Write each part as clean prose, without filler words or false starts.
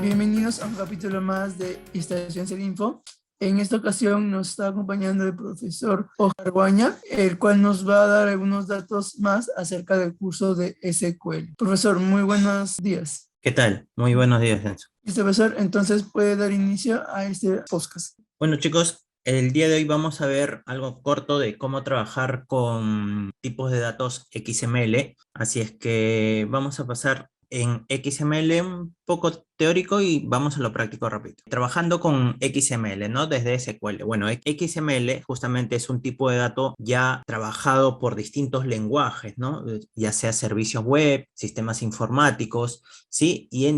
Bienvenidos a un capítulo más de Estación Info. En esta ocasión nos está acompañando el profesor Oscar Guaña, el cual nos va a dar algunos datos más acerca del curso de SQL. Profesor, muy buenos días. ¿Qué tal? Muy buenos días, Enzo. Profesor, entonces puede dar inicio a este podcast. Bueno, chicos, el día de hoy vamos a ver algo corto de cómo trabajar con tipos de datos XML. Así es que vamos a pasar en XML un poco teórico y vamos a lo práctico rápido. Trabajando con XML, ¿no? Desde SQL. Bueno, XML justamente es un tipo de dato ya trabajado por distintos lenguajes, ¿no? Ya sea servicios web, sistemas informáticos, ¿sí? Y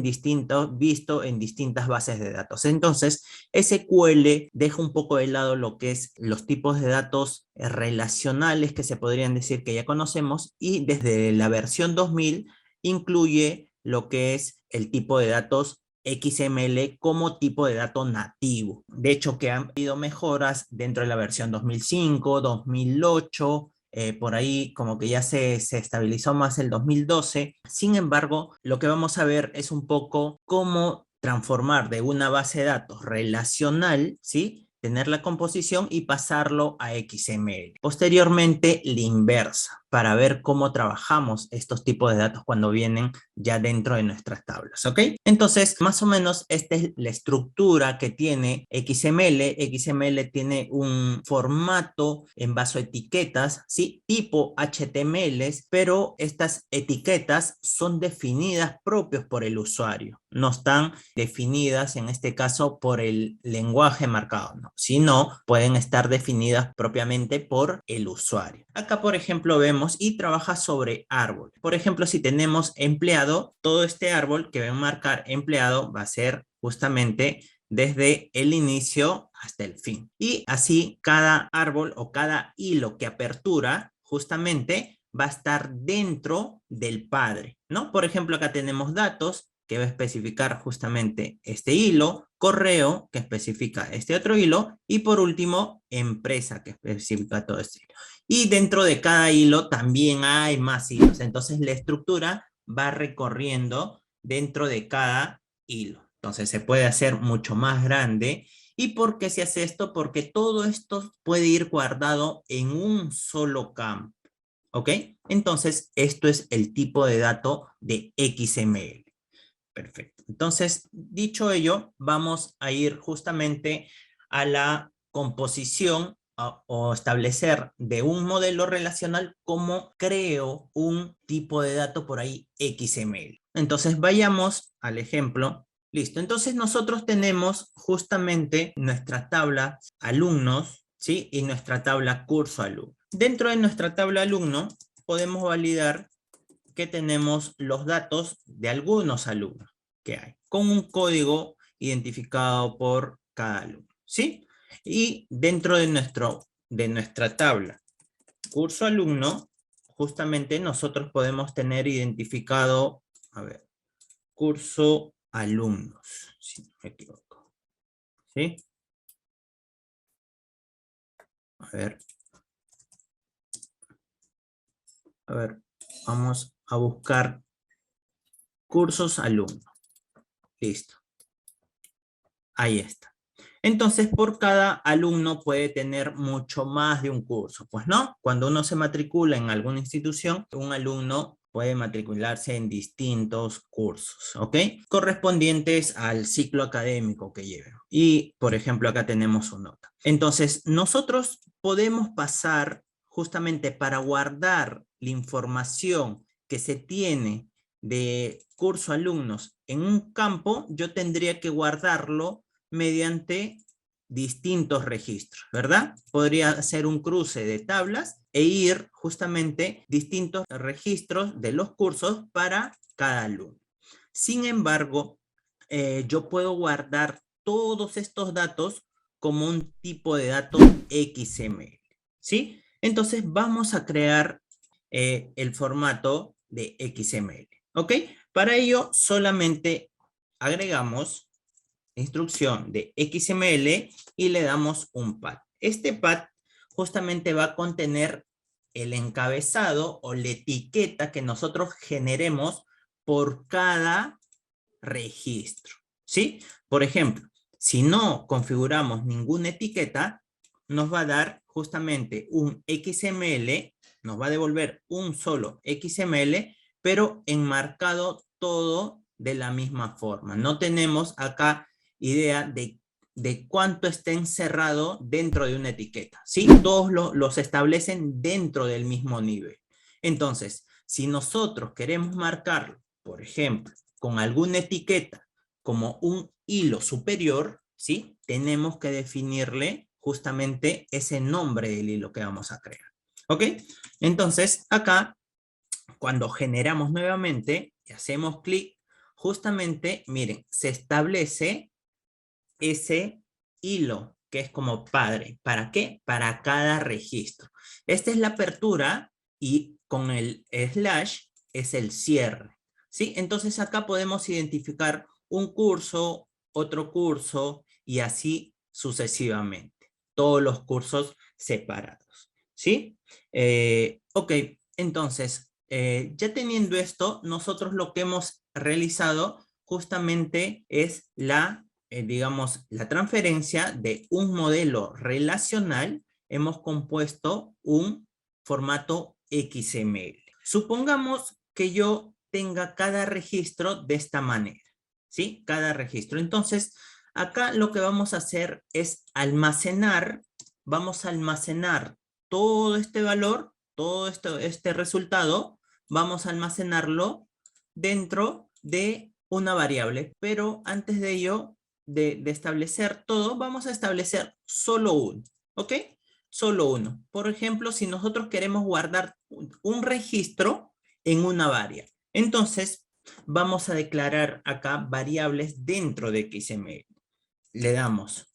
visto en distintas bases de datos. Entonces, SQL deja un poco de lado lo que es los tipos de datos relacionales que se podrían decir que ya conocemos, y desde la versión 2000 incluye lo que es el tipo de datos XML como tipo de dato nativo. De hecho, que han habido mejoras dentro de la versión 2005, 2008, por ahí como que ya se estabilizó más el 2012. Sin embargo, lo que vamos a ver es un poco cómo transformar de una base de datos relacional, ¿sí? Tener la composición y pasarlo a XML. Posteriormente, la inversa, para ver cómo trabajamos estos tipos de datos cuando vienen ya dentro de nuestras tablas, ¿ok? Entonces, más o menos, esta es la estructura que tiene XML. XML tiene un formato en base a etiquetas, ¿sí? Tipo HTML, pero estas etiquetas son definidas propios por el usuario. No están definidas, en este caso, por el lenguaje marcado, ¿no? Sino pueden estar definidas propiamente por el usuario. Acá, por ejemplo, vemos y trabaja sobre árbol. Por ejemplo, si tenemos empleado, todo este árbol que va a marcar empleado va a ser justamente desde el inicio hasta el fin. Y así cada árbol o cada hilo que apertura justamente va a estar dentro del padre, ¿no? Por ejemplo, acá tenemos datos que va a especificar justamente este hilo, correo que especifica este otro hilo y por último empresa que especifica todo este hilo. Y dentro de cada hilo también hay más hilos, entonces la estructura va recorriendo dentro de cada hilo. Entonces se puede hacer mucho más grande. ¿Y por qué se hace esto? Porque todo esto puede ir guardado en un solo campo, ¿ok? Entonces esto es el tipo de dato de XML. Perfecto. Entonces, dicho ello, vamos a ir justamente a la composición o establecer de un modelo relacional cómo creo un tipo de dato por ahí XML. Entonces, vayamos al ejemplo. Listo. Entonces, nosotros tenemos justamente nuestra tabla alumnos, ¿sí? Y nuestra tabla curso alumno. Dentro de nuestra tabla alumno, podemos validar que tenemos los datos de algunos alumnos que hay, con un código identificado por cada alumno, ¿sí? Y dentro de nuestra tabla curso alumno, justamente nosotros podemos tener identificado, a ver, curso alumnos, si no me equivoco, ¿sí? A ver, vamos a buscar cursos alumnos. Listo. Ahí está. Entonces, por cada alumno puede tener mucho más de un curso, pues no. Cuando uno se matricula en alguna institución, un alumno puede matricularse en distintos cursos, ¿ok? Correspondientes al ciclo académico que lleven. Y, por ejemplo, acá tenemos su nota. Entonces, nosotros podemos pasar justamente para guardar la información que se tiene de curso alumnos en un campo, yo tendría que guardarlo mediante distintos registros, ¿verdad? Podría hacer un cruce de tablas e ir justamente distintos registros de los cursos para cada alumno. Sin embargo, yo puedo guardar todos estos datos como un tipo de dato XML, ¿sí? Entonces vamos a crear el formato de XML, ¿ok? Para ello solamente agregamos instrucción de XML y le damos un pad. Este pad justamente va a contener el encabezado o la etiqueta que nosotros generemos por cada registro. ¿sí? Por ejemplo, si no configuramos ninguna etiqueta, nos va a dar justamente un XML, nos va a devolver un solo XML, pero enmarcado todo de la misma forma. No tenemos acá idea de cuánto está encerrado dentro de una etiqueta, ¿sí? Todos los establecen dentro del mismo nivel. Entonces, si nosotros queremos marcarlo, por ejemplo, con alguna etiqueta como un hilo superior, ¿sí? Tenemos que definirle justamente ese nombre del hilo que vamos a crear. ¿Ok? Entonces, acá, cuando generamos nuevamente y hacemos clic, justamente, miren, se establece ese hilo que es como padre. ¿Para qué? Para cada registro. Esta es la apertura y con el slash es el cierre. ¿Sí? Entonces acá podemos identificar un curso, otro curso y así sucesivamente. Todos los cursos separados. ¿Sí? Ok, entonces, ya teniendo esto, nosotros lo que hemos realizado justamente es digamos, la transferencia de un modelo relacional. Hemos compuesto un formato XML. Supongamos que yo tenga cada registro de esta manera, ¿sí? Cada registro. Entonces, acá lo que vamos a hacer es almacenar, vamos a almacenar todo este valor, todo este resultado, vamos a almacenarlo dentro de una variable, pero antes de ello, de establecer todo, vamos a establecer solo uno, ¿ok? Solo uno. Por ejemplo, si nosotros queremos guardar un registro en una variable, entonces vamos a declarar acá variables dentro de XML. Le damos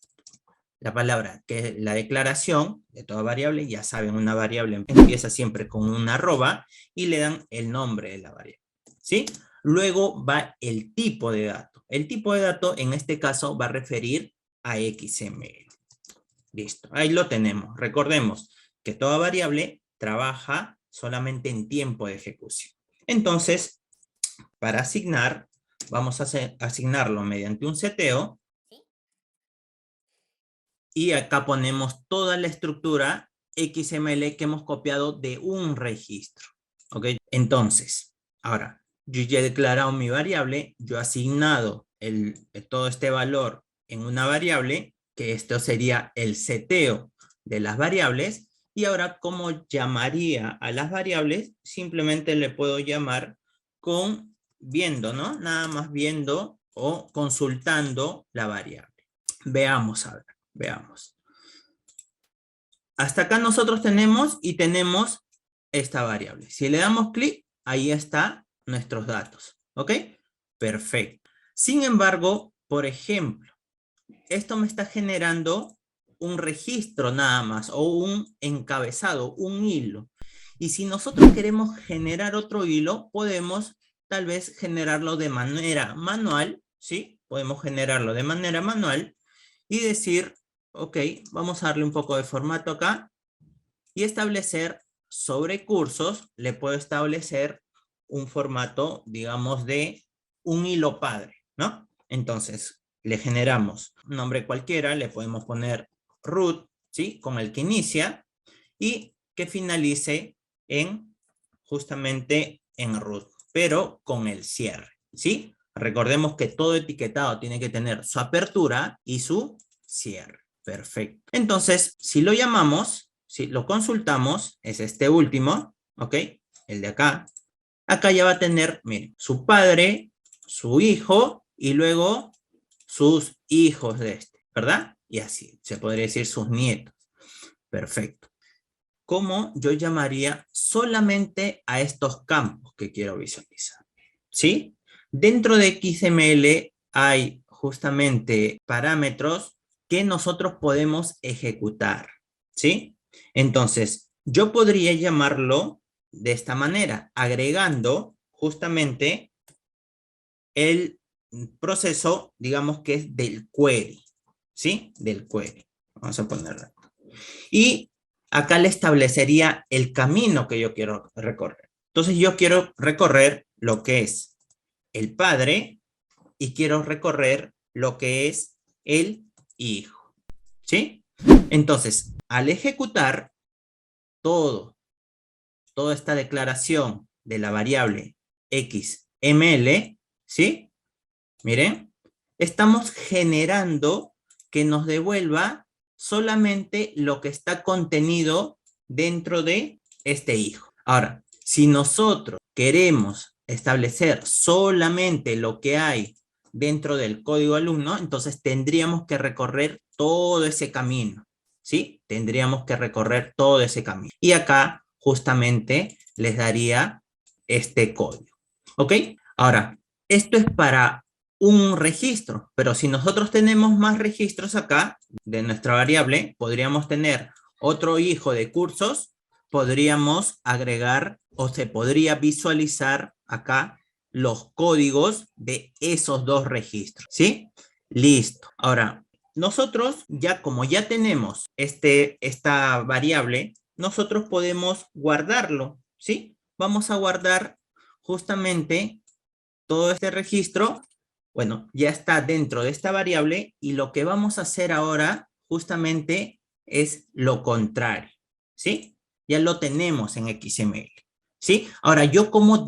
la palabra, que es la declaración de toda variable. Ya saben, una variable empieza siempre con una arroba y le dan el nombre de la variable, ¿sí? Luego va el tipo de dato. El tipo de dato en este caso va a referir a XML. Listo, ahí lo tenemos. Recordemos que toda variable trabaja solamente en tiempo de ejecución. Entonces, para asignar, vamos a asignarlo mediante un seteo. Y acá ponemos toda la estructura XML que hemos copiado de un registro. ¿Ok? Entonces, ahora, yo ya he declarado mi variable, yo he asignado todo este valor en una variable, que esto sería el seteo de las variables, y ahora, ¿cómo llamaría a las variables? Simplemente le puedo llamar con viendo, ¿no? Nada más viendo o consultando la variable. Veamos a ver. Veamos. Hasta acá nosotros tenemos esta variable. Si le damos clic, ahí están nuestros datos. ¿Ok? Perfecto. Sin embargo, por ejemplo, esto me está generando un registro nada más, o un encabezado, un hilo. Y si nosotros queremos generar otro hilo, podemos tal vez generarlo de manera manual, ¿sí? Podemos generarlo de manera manual y decir, ok, vamos a darle un poco de formato acá y establecer sobre cursos, le puedo establecer un formato, digamos, de un hilo padre, ¿no? Entonces, le generamos un nombre cualquiera, le podemos poner root, ¿sí? Con el que inicia y que finalice en, justamente en root, pero con el cierre, ¿sí? Recordemos que todo etiquetado tiene que tener su apertura y su cierre. Perfecto. Entonces, si lo llamamos, si lo consultamos, es este último, ¿ok? El de acá. Acá ya va a tener, miren, su padre, su hijo y luego sus hijos de este, ¿verdad? Y así, se podría decir sus nietos. Perfecto. ¿Cómo yo llamaría solamente a estos campos que quiero visualizar? ¿Sí? Dentro de XML hay justamente parámetros que nosotros podemos ejecutar, ¿sí? Entonces, yo podría llamarlo de esta manera, agregando justamente el proceso, digamos que es del query, ¿sí? Del query. Vamos a ponerlo. Y acá le establecería el camino que yo quiero recorrer. Entonces, yo quiero recorrer lo que es el padre y quiero recorrer lo que es el hijo, ¿sí? Entonces, al ejecutar toda esta declaración de la variable XML, ¿sí? Miren, estamos generando que nos devuelva solamente lo que está contenido dentro de este hijo. Ahora, si nosotros queremos establecer solamente lo que hay dentro del código alumno, entonces tendríamos que recorrer todo ese camino, ¿sí? Tendríamos que recorrer todo ese camino. Y acá justamente les daría este código, ¿ok? Ahora, esto es para un registro, pero si nosotros tenemos más registros acá de nuestra variable, podríamos tener otro hijo de cursos, podríamos agregar o se podría visualizar acá los códigos de esos dos registros, ¿sí? Listo. Ahora, nosotros ya como ya tenemos esta variable, nosotros podemos guardarlo, ¿sí? Vamos a guardar justamente todo este registro. Bueno, ya está dentro de esta variable y lo que vamos a hacer ahora justamente es lo contrario, ¿sí? Ya lo tenemos en XML, ¿sí? Ahora, yo como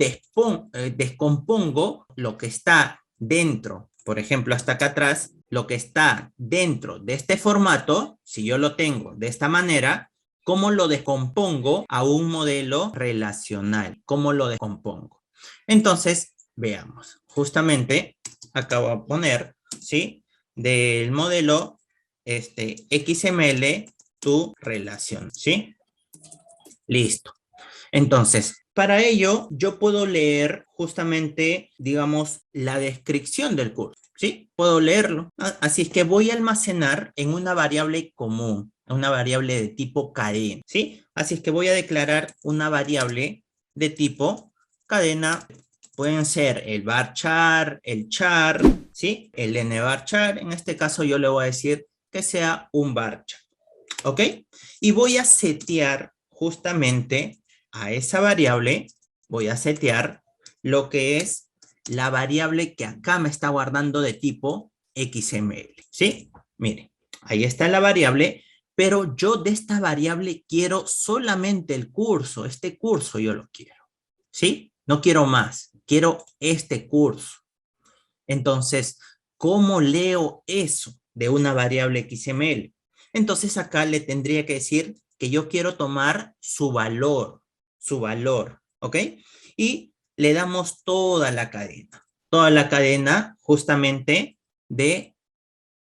descompongo lo que está dentro, por ejemplo, hasta acá atrás, lo que está dentro de este formato, si yo lo tengo de esta manera, ¿cómo lo descompongo a un modelo relacional? ¿Cómo lo descompongo? Entonces, veamos. Justamente, acabo de poner, ¿sí? Del modelo XML to relación, ¿sí? Listo. Entonces, para ello, yo puedo leer justamente, digamos, la descripción del curso, ¿sí? Puedo leerlo. Así es que voy a almacenar en una variable común, una variable de tipo cadena, ¿sí? Así es que voy a declarar una variable de tipo cadena. Pueden ser el varchar, el char, ¿sí? El nvarchar. En este caso yo le voy a decir que sea un varchar, ¿ok? Y voy a setear justamente a esa variable, voy a setear lo que es la variable que acá me está guardando de tipo XML, ¿sí? Miren, ahí está la variable, pero yo de esta variable quiero solamente el curso, este curso yo lo quiero, ¿sí? No quiero más, quiero este curso. Entonces, ¿cómo leo eso de una variable XML? Entonces acá le tendría que decir que yo quiero tomar su valor, ¿ok? Y le damos toda la cadena justamente de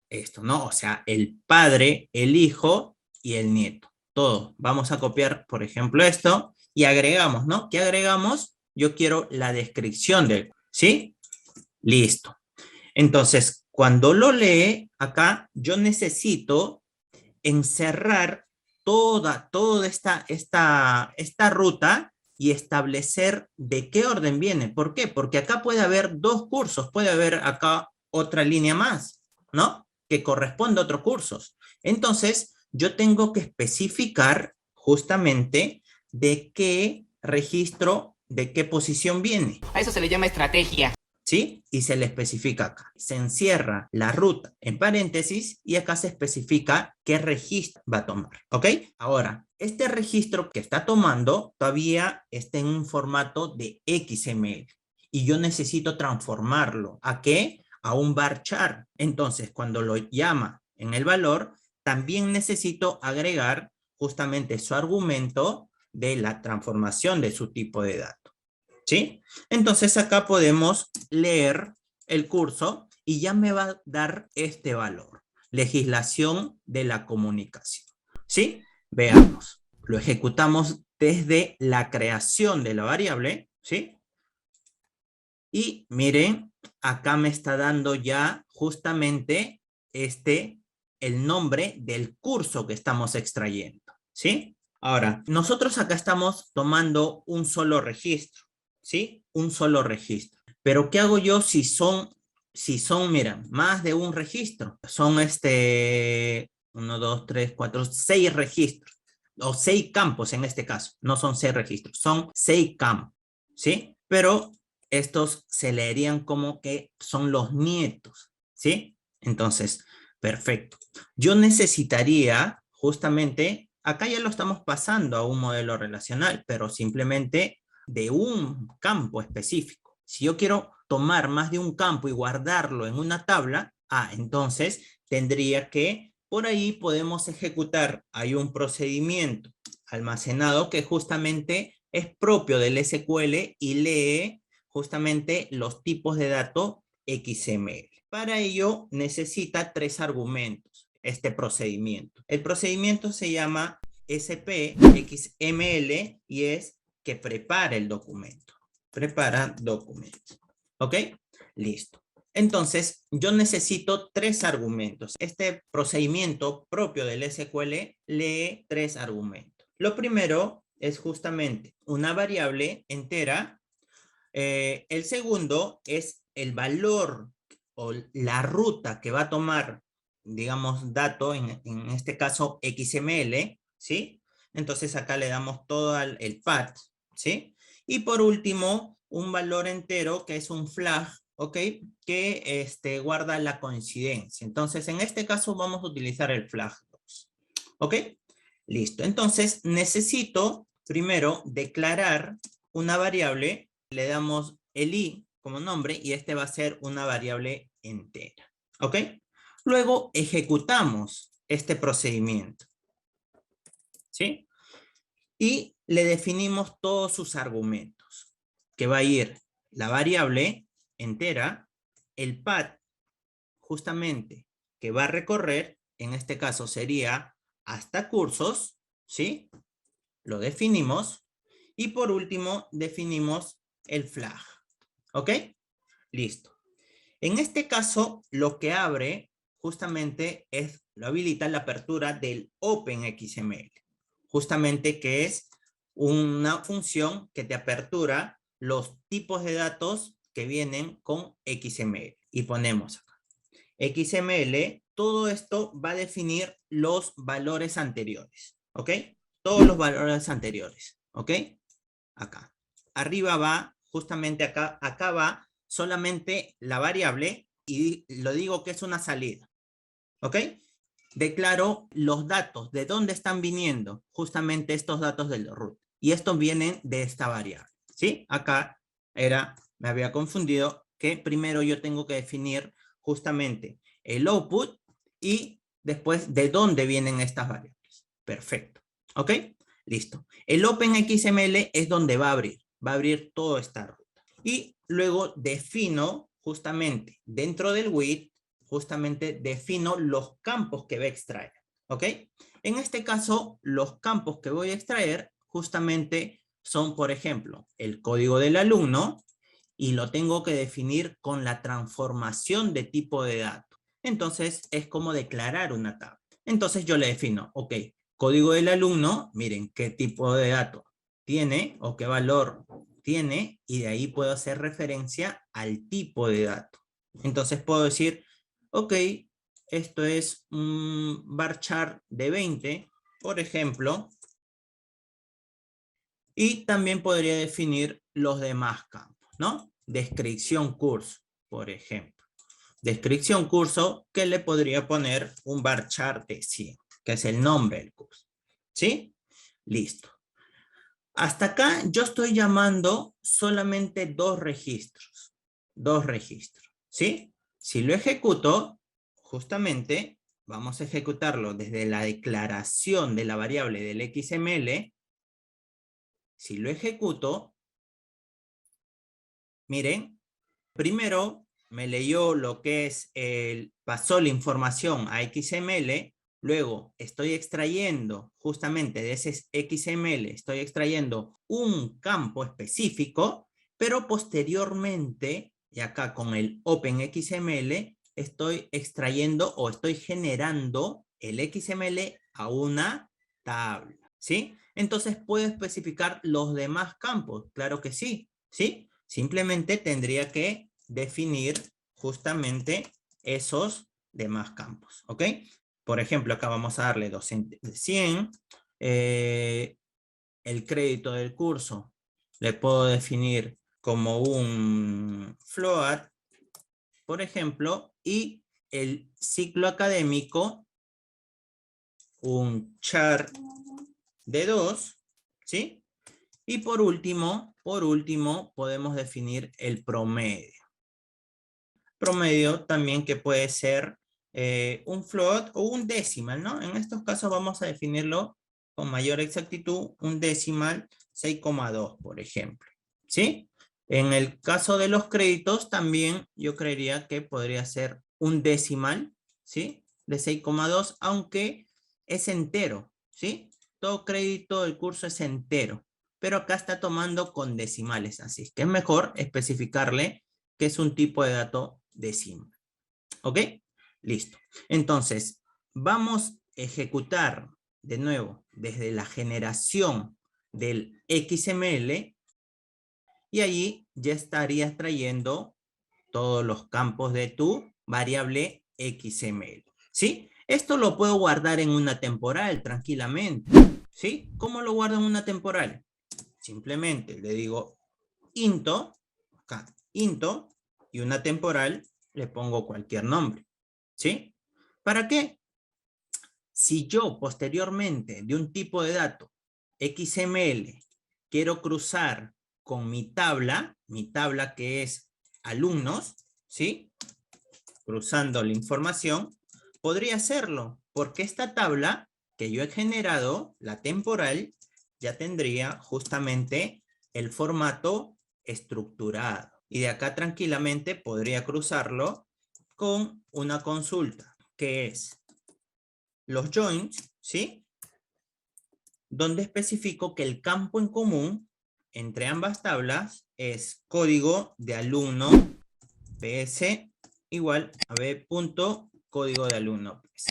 esto, ¿no? O sea, el padre, el hijo y el nieto, todo. Vamos a copiar, por ejemplo, esto y agregamos, ¿no? ¿Qué agregamos? Yo quiero la descripción del, ¿sí? Listo. Entonces, cuando lo lee, acá yo necesito encerrar toda esta ruta y establecer de qué orden viene. ¿Por qué? Porque acá puede haber dos cursos, puede haber acá otra línea más, ¿no? Que corresponde a otros cursos. Entonces, yo tengo que especificar justamente de qué registro, de qué posición viene. A eso se le llama estrategia. ¿Sí? Y se le especifica acá. Se encierra la ruta en paréntesis y acá se especifica qué registro va a tomar, ¿ok? Ahora, este registro que está tomando todavía está en un formato de XML y yo necesito transformarlo. ¿A qué? A un varchar. Entonces, cuando lo llama en el valor, también necesito agregar justamente su argumento de la transformación de su tipo de datos. ¿Sí? Entonces acá podemos leer el curso y ya me va a dar este valor. Legislación de la comunicación. ¿Sí? Veamos. Lo ejecutamos desde la creación de la variable. ¿Sí? Y miren, acá me está dando ya justamente el nombre del curso que estamos extrayendo. ¿Sí? Ahora, nosotros acá estamos tomando un solo registro. ¿Sí? Un solo registro. Pero ¿qué hago yo si son, mira, más de un registro? Son 1, 2, 3, 4, 6 registros. O 6 campos en este caso. No son 6 registros, son 6 campos. ¿Sí? Pero estos se leerían como que son los nietos. ¿Sí? Entonces, perfecto. Yo necesitaría justamente, acá ya lo estamos pasando a un modelo relacional, pero simplemente de un campo específico. Si yo quiero tomar más de un campo y guardarlo en una tabla, entonces tendría que, por ahí podemos ejecutar, hay un procedimiento almacenado que justamente es propio del SQL y lee justamente los tipos de datos XML. Para ello necesita 3 argumentos este procedimiento. El procedimiento se llama SPXML y es que prepara el documento. Prepara documento. ¿Ok? Listo. Entonces, yo necesito 3 argumentos. Este procedimiento propio del SQL lee 3 argumentos. Lo primero es justamente una variable entera. El segundo es el valor o la ruta que va a tomar, digamos, dato, en este caso XML, ¿sí? Entonces acá le damos todo el path, ¿sí? Y por último, un valor entero que es un flag, ¿ok? Que guarda la coincidencia. Entonces, en este caso vamos a utilizar el flag 2, ¿ok? Listo. Entonces, necesito primero declarar una variable, le damos el i como nombre y este va a ser una variable entera. ¿Ok? Luego ejecutamos este procedimiento. ¿Sí? Y le definimos todos sus argumentos, que va a ir la variable entera, el path justamente que va a recorrer, en este caso sería hasta cursos, ¿sí? Lo definimos. Y por último, definimos el flag. ¿Ok? Listo. En este caso, lo que abre justamente lo habilita la apertura del OpenXML. Justamente que es una función que te apertura los tipos de datos que vienen con XML. Y ponemos acá. XML, todo esto va a definir los valores anteriores. ¿Ok? Todos los valores anteriores. ¿Ok? Acá. Arriba va, justamente acá va solamente la variable y lo digo que es una salida. ¿Ok? Declaro los datos, de dónde están viniendo justamente estos datos del root. Y estos vienen de esta variable. ¿Sí? Acá me había confundido que primero yo tengo que definir justamente el output y después de dónde vienen estas variables. Perfecto. ¿Ok? Listo. El OpenXML es donde va a abrir toda esta ruta. Y luego defino justamente dentro del with, justamente defino los campos que va a extraer. ¿Ok? En este caso, los campos que voy a extraer justamente son, por ejemplo, el código del alumno y lo tengo que definir con la transformación de tipo de dato. Entonces, es como declarar una tabla. Entonces, yo le defino, ok, código del alumno, miren qué tipo de dato tiene o qué valor tiene y de ahí puedo hacer referencia al tipo de dato. Entonces, puedo decir, ok, esto es un varchar de 20, por ejemplo, y también podría definir los demás campos, ¿no? Descripción curso, por ejemplo. Descripción curso, que le podría poner un varchar de 100, que es el nombre del curso. ¿Sí? Listo. Hasta acá yo estoy llamando solamente 2 registros. 2 registros. ¿Sí? Si lo ejecuto, justamente vamos a ejecutarlo desde la declaración de la variable del XML. Si lo ejecuto, miren, primero me leyó lo que es pasó la información a XML, luego estoy extrayendo justamente de ese XML, estoy extrayendo un campo específico, pero posteriormente, y acá con el OpenXML, estoy extrayendo o estoy generando el XML a una tabla, ¿sí? Entonces, ¿puedo especificar los demás campos? Claro que sí, ¿sí? Simplemente tendría que definir justamente esos demás campos, ¿ok? Por ejemplo, acá vamos a darle docente de 100, el crédito del curso le puedo definir como un float, por ejemplo, y el ciclo académico, un char de 2, ¿sí? Y por último, podemos definir el promedio. Promedio también que puede ser un float o un decimal, ¿no? En estos casos vamos a definirlo con mayor exactitud, un decimal 6,2, por ejemplo, ¿sí? En el caso de los créditos también yo creería que podría ser un decimal, ¿sí? De 6,2, aunque es entero, ¿sí? Todo crédito del curso es entero, pero acá está tomando con decimales, así que es mejor especificarle que es un tipo de dato decimal. ¿Ok? Listo. Entonces, vamos a ejecutar de nuevo desde la generación del XML y allí ya estarías trayendo todos los campos de tu variable XML. ¿Sí? Esto lo puedo guardar en una temporal tranquilamente. ¿Sí? ¿Cómo lo guardo en una temporal? Simplemente le digo into, acá, into, y una temporal le pongo cualquier nombre. ¿Sí? ¿Para qué? Si yo posteriormente de un tipo de dato XML quiero cruzar con mi tabla que es alumnos, ¿sí? Cruzando la información, podría hacerlo, porque esta tabla que yo he generado, la temporal, ya tendría justamente el formato estructurado. Y de acá tranquilamente podría cruzarlo con una consulta, que es los joins, ¿sí? Donde especifico que el campo en común entre ambas tablas es código de alumno ps igual a b punto código de alumno ps,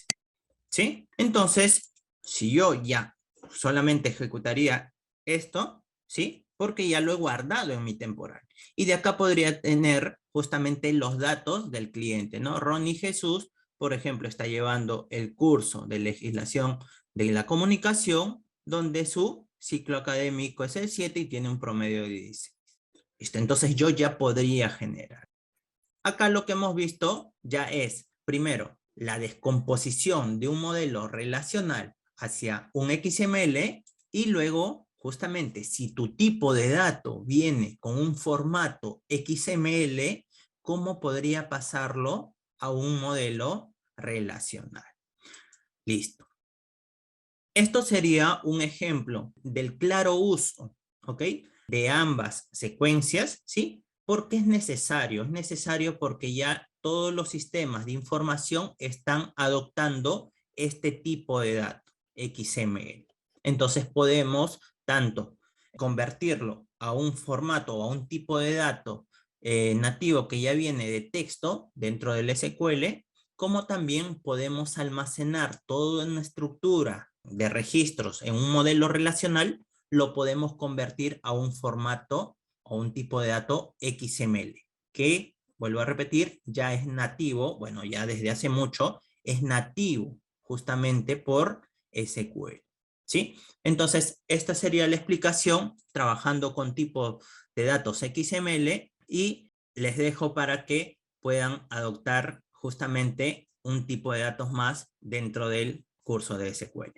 ¿sí? Entonces, si yo ya solamente ejecutaría esto, ¿sí? Porque ya lo he guardado en mi temporal. Y de acá podría tener justamente los datos del cliente, ¿no? Ronnie Jesús, por ejemplo, está llevando el curso de legislación de la comunicación, donde su ciclo académico es el 7 y tiene un promedio de 16. ¿Listo? Entonces yo ya podría generar. Acá lo que hemos visto ya es, primero, la descomposición de un modelo relacional hacia un XML y luego, justamente, si tu tipo de dato viene con un formato XML, ¿cómo podría pasarlo a un modelo relacional? Listo. Esto sería un ejemplo del claro uso, ¿ok? De ambas secuencias, ¿sí? Porque es necesario porque ya todos los sistemas de información están adoptando este tipo de dato, XML. Entonces podemos tanto convertirlo a un formato o a un tipo de dato nativo que ya viene de texto dentro del SQL, como también podemos almacenar todo en una estructura de registros en un modelo relacional, lo podemos convertir a un formato o un tipo de dato XML, que, vuelvo a repetir, ya es nativo, bueno, ya desde hace mucho, es nativo justamente por SQL. ¿Sí? Entonces, esta sería la explicación trabajando con tipos de datos XML y les dejo para que puedan adoptar justamente un tipo de datos más dentro del curso de SQL.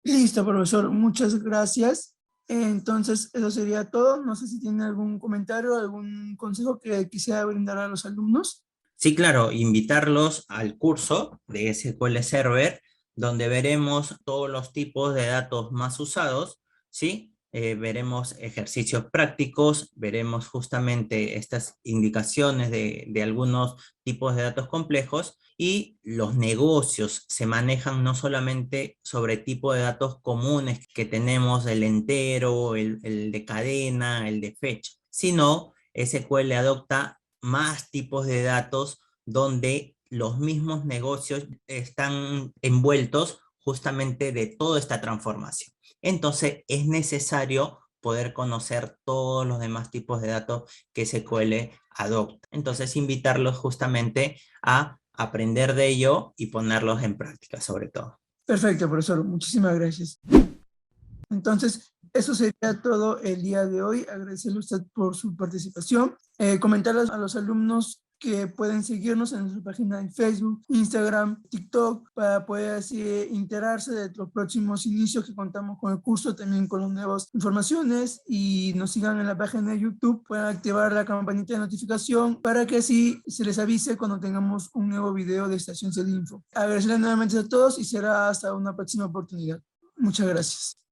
Listo, profesor, muchas gracias. Entonces, eso sería todo. No sé si tiene algún comentario, algún consejo que quisiera brindar a los alumnos. Sí, claro, invitarlos al curso de SQL Server, donde veremos todos los tipos de datos más usados, ¿sí? Veremos ejercicios prácticos, veremos justamente estas indicaciones de algunos tipos de datos complejos y los negocios se manejan no solamente sobre tipo de datos comunes que tenemos, el entero, el de cadena, el de fecha, sino SQL adopta más tipos de datos donde los mismos negocios están envueltos justamente de toda esta transformación. Entonces es necesario poder conocer todos los demás tipos de datos que SQL adopta. Entonces invitarlos justamente a aprender de ello y ponerlos en práctica sobre todo. Perfecto, profesor. Muchísimas gracias. Entonces, eso sería todo el día de hoy. Agradecerle a usted por su participación. Comentarles a los alumnos que pueden seguirnos en nuestra página de Facebook, Instagram, TikTok, para poder así enterarse de los próximos inicios que contamos con el curso, también con las nuevas informaciones, y nos sigan en la página de YouTube, pueden activar la campanita de notificación para que así se les avise cuando tengamos un nuevo video de Estación Celinfo. Agradecerles nuevamente a todos y será hasta una próxima oportunidad. Muchas gracias.